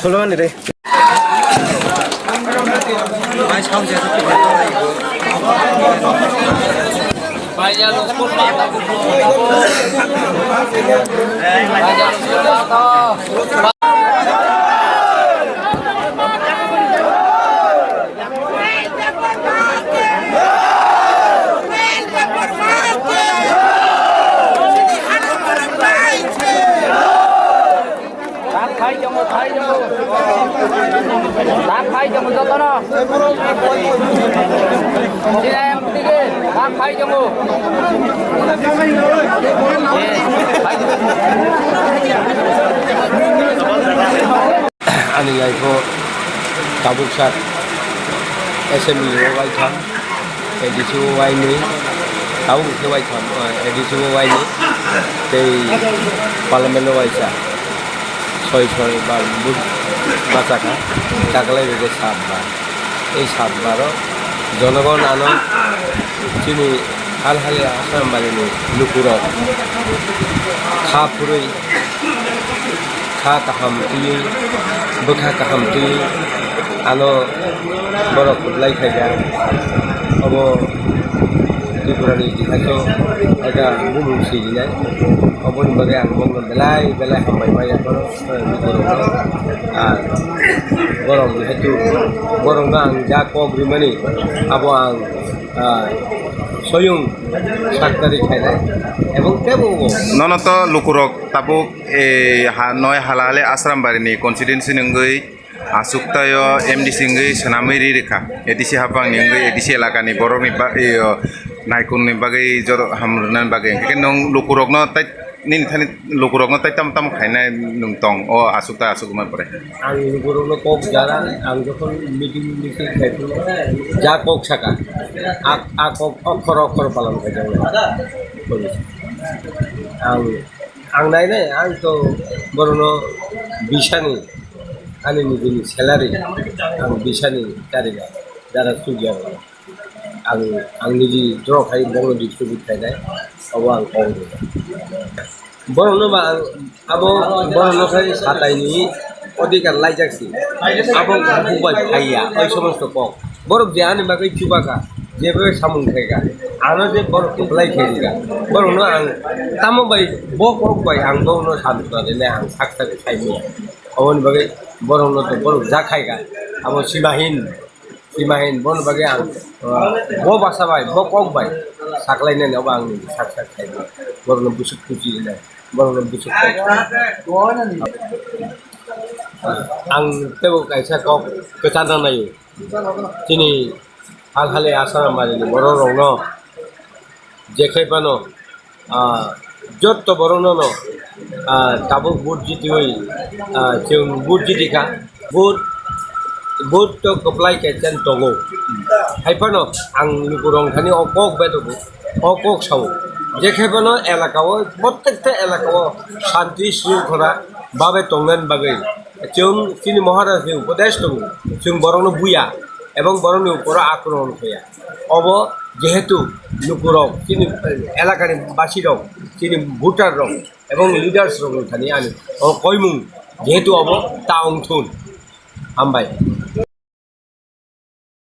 Soloan deh. Vaya los por mata con vaya los por Khai cho một cho nó. Chị em đi đi. Khai cho một. Anh ấy có tàu bút sắt SME quay thăm edisi quay ní tàu bút quay thăm edisi quay ní thì parliament quay sa soi bar bút baca kan takalai bege sabbar ei sabbarও জনগণ আনো চিনি হাল হালে আসাম বাড়িনি লুকুরক খা ফুরই খা কাহাম তুই বখা কাহাম তুই আনো বড় কুদলাই খাইগা অব ত্রিপুরানি ইতিহাস এটা বুমুং সিজিনাय অবনি বাগে আং বংন বেলাই বেলাই হামবাय বাय এখন আর গরম যেহেতু গরম আং যা কগ্রিমানি আবো আং সয়ং সাকতারি খাইনাय এবং কেবো ননত লুকুরক তাবুক নয় হালালে আশ্রাম বাড়িনি কনস্টিটুয়েন্সি নঙ্গই আসুক্তায় এমডিসি নঙ্গই সোনামুরি রেখা এডিসি হাফাং নঙ্গই এডিসি এলাকানি বরনি বা নাইকুননি বাগै জর হামরুনান বাগै একে নং লুকুরকনো তাই nin thani lukurokno tai tam tam khainai nungtong o asukta asukma pore ang lukurokno kok jara ang jokhon meeting khaitu ja kok saka a kok okhor okhor palan khaijang ang nai nai ang to borono bisani ani nijini salary ang bisani tariga jara sugia ang niji draw khai bongno distribute khainai obo ang kong বরনো বা আবো বরনো খাই সাতাইনি অধিকার লাইজাকছি আবো বুবাই খাইয়া ওই সমস্ত cock বরফ যে আনি বাকি চুবাকা যেভাবে সামুন খাইগা আনো যে বরফ লাই খাইগা বরনো আং তামো বাই বক বাই আং বরনো সামনে নে আং সাকসাকে খাইনি অবনি বাকি বরনো তো বরফ যা খাইগা আবো সীমাহীন বন বাকি আং ব বাসা বাই ব কক বাই সাকলাইনে নেবা আং সাকসাক খাইনি বরনো বুসুক খুঁজি না বরনো বুসুক आं तेबो कायसा कक गोजान नायो दिनै हाल हाले आसाम बारिनि बर' रंनो जेखायबानो जत्त बर'नो दाबो बुट जितियै जों बुट जितिखा बुट तो कप्लाय केचेन दङो हायफानो आं लुकुरं थानि अकक बेदबो अकक साव जेखायबानो एलाकाव प्रत्येकटा एलाकाव शान्ति शृंखला बाबे तंगन बागै जों चिनि महाराजनि उपदेश दङ जों बर'नो बुया এবং বর'नि উপর আক্রমণ হইয়া অব যেহেতু লুকুরক চিনি এলাকার বাসী রক চিনি ভোটার রক এবং লিডার্স রক থানি আনি কইমুং যেহেতু অব তা অংথুন হামবাই